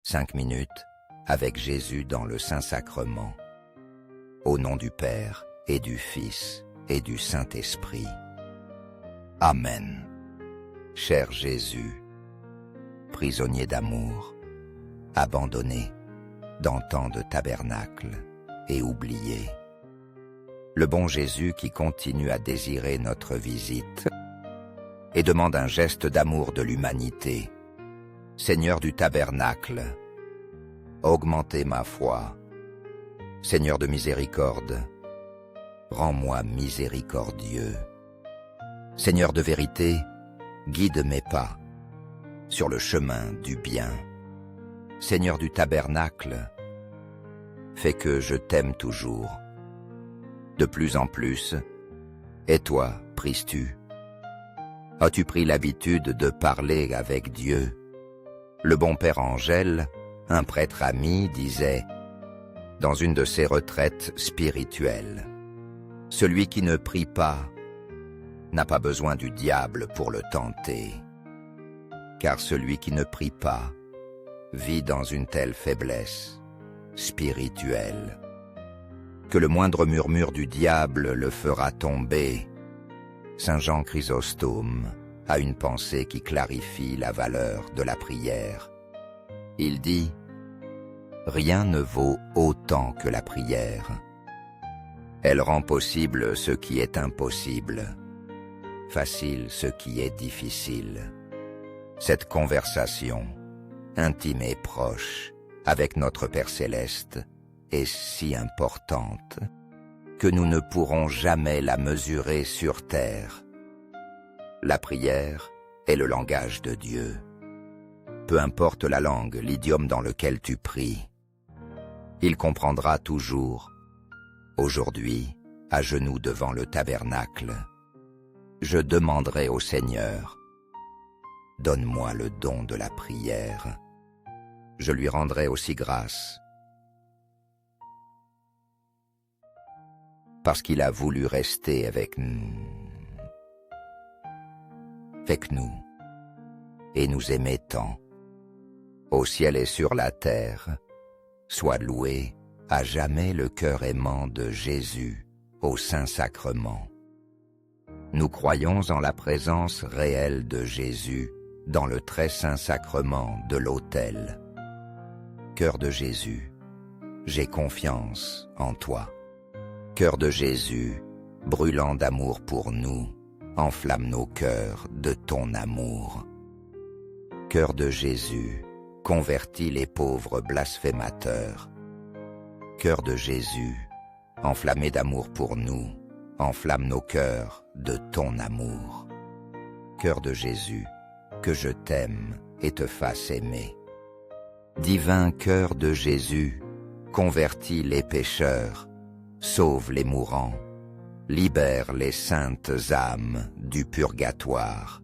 5 minutes avec Jésus dans le Saint-Sacrement. Au nom du Père et du Fils et du Saint-Esprit. Amen. Cher Jésus, prisonnier d'amour, abandonné dans tant de tabernacles et oublié. Le bon Jésus qui continue à désirer notre visite et demande un geste d'amour de l'humanité. Seigneur du tabernacle, augmentez ma foi. Seigneur de miséricorde, rends-moi miséricordieux. Seigneur de vérité, guide mes pas sur le chemin du bien. Seigneur du tabernacle, fais que je t'aime toujours. De plus en plus, et toi, pries-tu? As-tu pris l'habitude de parler avec Dieu? Le bon Père Angèle, un prêtre ami, disait, dans une de ses retraites spirituelles, « Celui qui ne prie pas n'a pas besoin du diable pour le tenter, car celui qui ne prie pas vit dans une telle faiblesse spirituelle que le moindre murmure du diable le fera tomber. » Saint Jean Chrysostome a une pensée qui clarifie la valeur de la prière. Il dit « Rien ne vaut autant que la prière. Elle rend possible ce qui est impossible, facile ce qui est difficile. Cette conversation, intime et proche, avec notre Père Céleste, est si importante que nous ne pourrons jamais la mesurer sur terre. La prière est le langage de Dieu. Peu importe la langue, l'idiome dans lequel tu pries, il comprendra toujours. Aujourd'hui, à genoux devant le tabernacle, je demanderai au Seigneur, donne-moi le don de la prière. Je lui rendrai aussi grâce, parce qu'il a voulu rester avec nous et nous aimer tant. Au ciel et sur la terre, soit loué à jamais le cœur aimant de Jésus au Saint-Sacrement. Nous croyons en la présence réelle de Jésus dans le très saint sacrement de l'autel. Cœur de Jésus, j'ai confiance en toi. Cœur de Jésus, brûlant d'amour pour nous, enflamme nos cœurs de ton amour. Cœur de Jésus, convertis les pauvres blasphémateurs. Cœur de Jésus, enflammé d'amour pour nous, enflamme nos cœurs de ton amour. Cœur de Jésus, que je t'aime et te fasse aimer. Divin cœur de Jésus, convertis les pécheurs, sauve les mourants, libère les saintes âmes du purgatoire.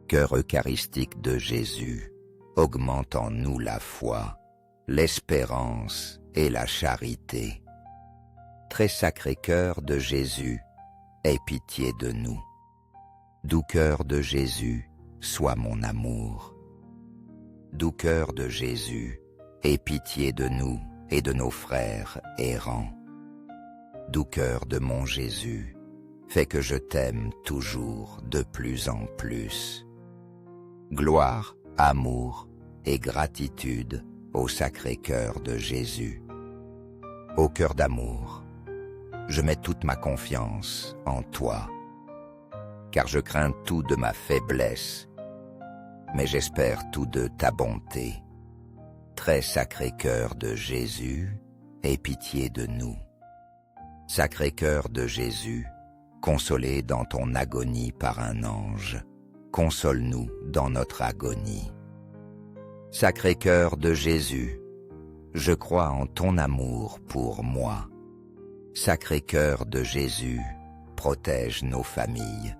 Cœur eucharistique de Jésus, augmente en nous la foi, l'espérance et la charité. Très sacré cœur de Jésus, aie pitié de nous. Doux cœur de Jésus, sois mon amour. Doux cœur de Jésus, aie pitié de nous et de nos frères errants. Doux cœur de mon Jésus, fais que je t'aime toujours de plus en plus. Gloire, amour et gratitude au sacré cœur de Jésus. Ô cœur d'amour, je mets toute ma confiance en toi, car je crains tout de ma faiblesse, mais j'espère tout de ta bonté. Très sacré cœur de Jésus, aie pitié de nous. Sacré cœur de Jésus, consolé dans ton agonie par un ange, console-nous dans notre agonie. Sacré cœur de Jésus, je crois en ton amour pour moi. Sacré cœur de Jésus, protège nos familles,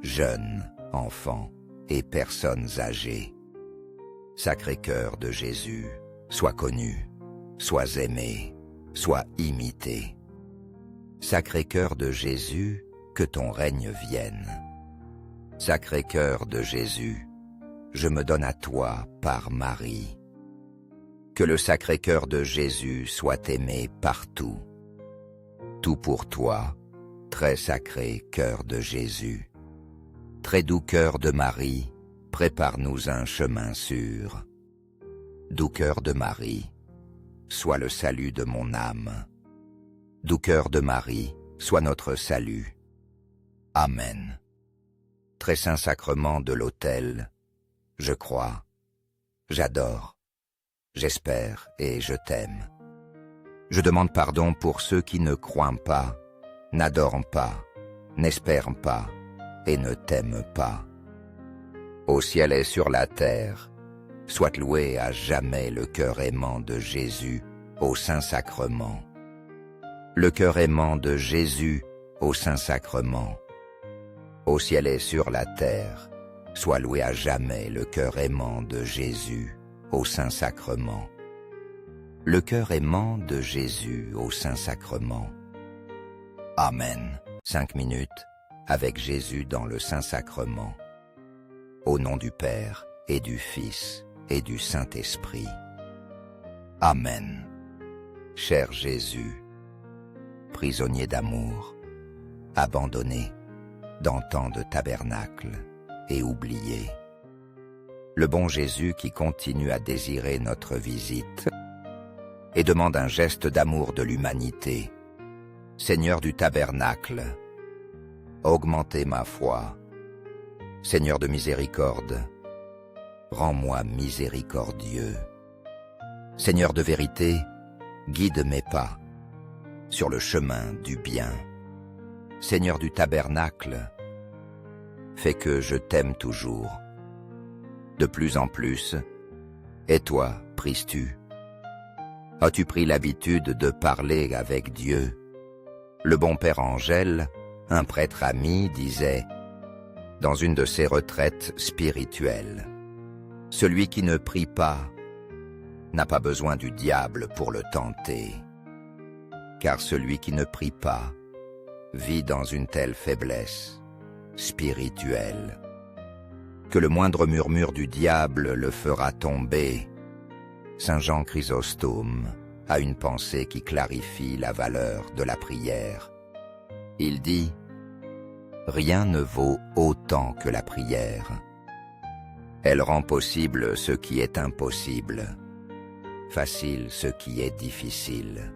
jeunes, enfants et personnes âgées. Sacré cœur de Jésus, sois connu, sois aimé, sois imité. Sacré cœur de Jésus, que ton règne vienne. Sacré cœur de Jésus, je me donne à toi par Marie. Que le Sacré-Cœur de Jésus soit aimé partout. Tout pour toi, très sacré cœur de Jésus. Très doux cœur de Marie, prépare-nous un chemin sûr. Doux cœur de Marie, sois le salut de mon âme. Doux cœur de Marie, sois notre salut. Amen. Très saint sacrement de l'autel, je crois, j'adore, j'espère et je t'aime. Je demande pardon pour ceux qui ne croient pas, n'adorent pas, n'espèrent pas et ne t'aiment pas. Au ciel et sur la terre, soit loué à jamais le cœur aimant de Jésus au Saint-Sacrement. Le cœur aimant de Jésus au Saint-Sacrement. Au ciel et sur la terre, soit loué à jamais le cœur aimant de Jésus au Saint-Sacrement. Le cœur aimant de Jésus au Saint-Sacrement. Amen. 5 minutes avec Jésus dans le Saint-Sacrement. Au nom du Père et du Fils et du Saint-Esprit. Amen. Cher Jésus, prisonnier d'amour, abandonné dans tant de tabernacles et oublié. Le bon Jésus qui continue à désirer notre visite et demande un geste d'amour de l'humanité. Seigneur du tabernacle, augmentez ma foi. Seigneur de miséricorde, rends-moi miséricordieux. Seigneur de vérité, guide mes pas sur le chemin du bien. Seigneur du tabernacle, fais que je t'aime toujours. De plus en plus, et toi, pries-tu? As-tu pris l'habitude de parler avec Dieu? Le bon Père Angèle, un prêtre ami, disait, dans une de ses retraites spirituelles, « Celui qui ne prie pas n'a pas besoin du diable pour le tenter, car celui qui ne prie pas vit dans une telle faiblesse spirituelle que le moindre murmure du diable le fera tomber. » Saint Jean Chrysostome a une pensée qui clarifie la valeur de la prière. Il dit « Rien ne vaut autant que la prière. Elle rend possible ce qui est impossible, facile ce qui est difficile.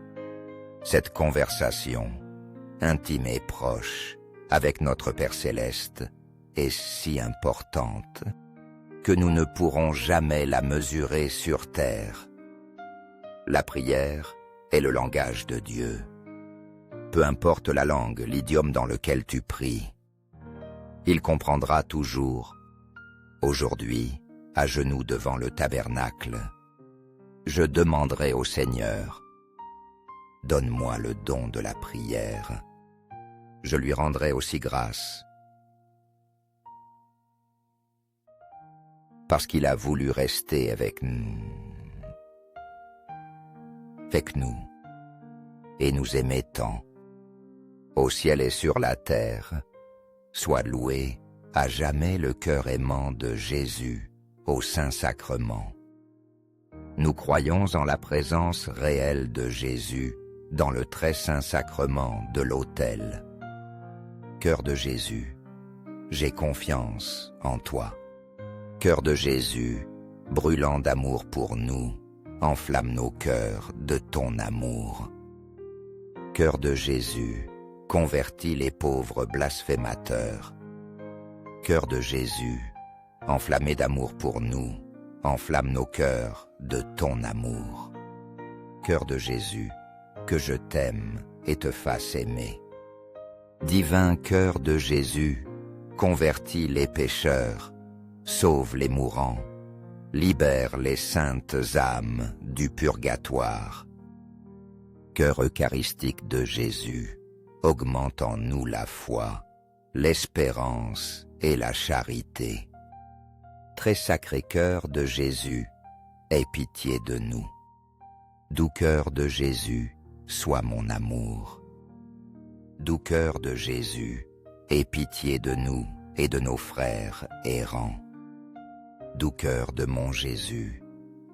Cette conversation, intime et proche, avec notre Père Céleste, est si importante que nous ne pourrons jamais la mesurer sur terre. La prière est le langage de Dieu. Peu importe la langue, l'idiome dans lequel tu pries, il comprendra toujours. Aujourd'hui, à genoux devant le tabernacle, je demanderai au Seigneur, donne-moi le don de la prière. Je lui rendrai aussi grâce, parce qu'il a voulu rester avec nous et nous aimer tant. Au ciel et sur la terre, soit loué à jamais le cœur aimant de Jésus au Saint-Sacrement. Nous croyons en la présence réelle de Jésus dans le très saint sacrement de l'autel. Cœur de Jésus, j'ai confiance en toi. Cœur de Jésus, brûlant d'amour pour nous, enflamme nos cœurs de ton amour. Cœur de Jésus, convertis les pauvres blasphémateurs. Cœur de Jésus, enflammé d'amour pour nous, enflamme nos cœurs de ton amour. Cœur de Jésus, que je t'aime et te fasse aimer. Divin cœur de Jésus, convertis les pécheurs, sauve les mourants, libère les saintes âmes du purgatoire. Cœur eucharistique de Jésus, augmente en nous la foi, l'espérance et la charité. Très sacré cœur de Jésus, aie pitié de nous. Doux cœur de Jésus, sois mon amour. Doux cœur de Jésus, aie pitié de nous et de nos frères errants. Doux cœur de mon Jésus,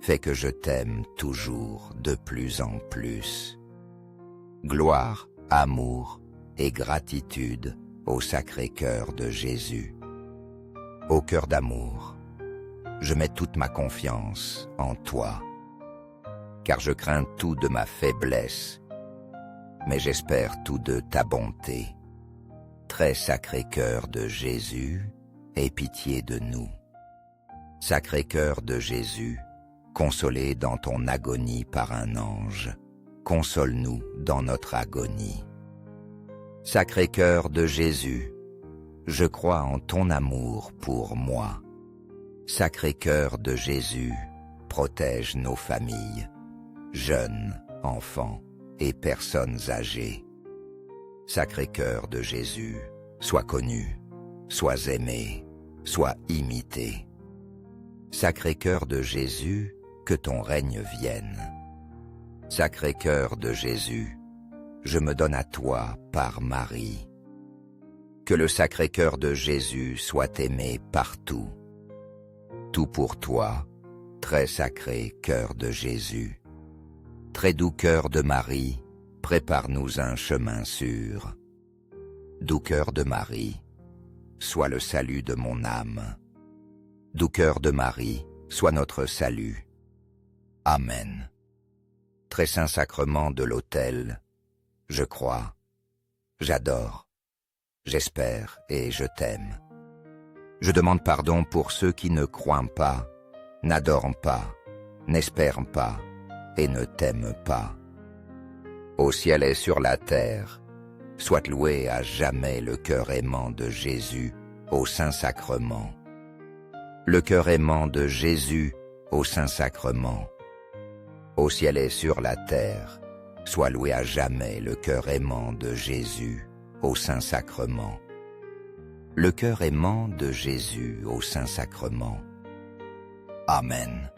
fais que je t'aime toujours de plus en plus. Gloire, amour et gratitude au Sacré-Cœur de Jésus. Ô cœur d'amour, je mets toute ma confiance en toi, car je crains tout de ma faiblesse, mais j'espère tout de ta bonté. Très Sacré-Cœur de Jésus, aie pitié de nous. Sacré-Cœur de Jésus, consolé dans ton agonie par un ange, console-nous dans notre agonie. Sacré-Cœur de Jésus, je crois en ton amour pour moi. Sacré-Cœur de Jésus, protège nos familles, jeunes, enfants et personnes âgées. Sacré-Cœur de Jésus, sois connu, sois aimé, sois imité. Sacré-Cœur de Jésus, que ton règne vienne. Sacré-Cœur de Jésus, je me donne à toi par Marie. Que le Sacré-Cœur de Jésus soit aimé partout. Tout pour toi, très sacré Cœur de Jésus. Très doux Cœur de Marie, prépare-nous un chemin sûr. Doux Cœur de Marie, sois le salut de mon âme. Doux Cœur de Marie, sois notre salut. Amen. Très saint sacrement de l'autel, je crois, j'adore, j'espère et je t'aime. Je demande pardon pour ceux qui ne croient pas, n'adorent pas, n'espèrent pas et ne t'aiment pas. Au ciel et sur la terre, soit loué à jamais le cœur aimant de Jésus au Saint-Sacrement. Le cœur aimant de Jésus au Saint-Sacrement. Au ciel et sur la terre, soit loué à jamais le cœur aimant de Jésus au Saint-Sacrement. Le cœur aimant de Jésus au Saint-Sacrement. Amen.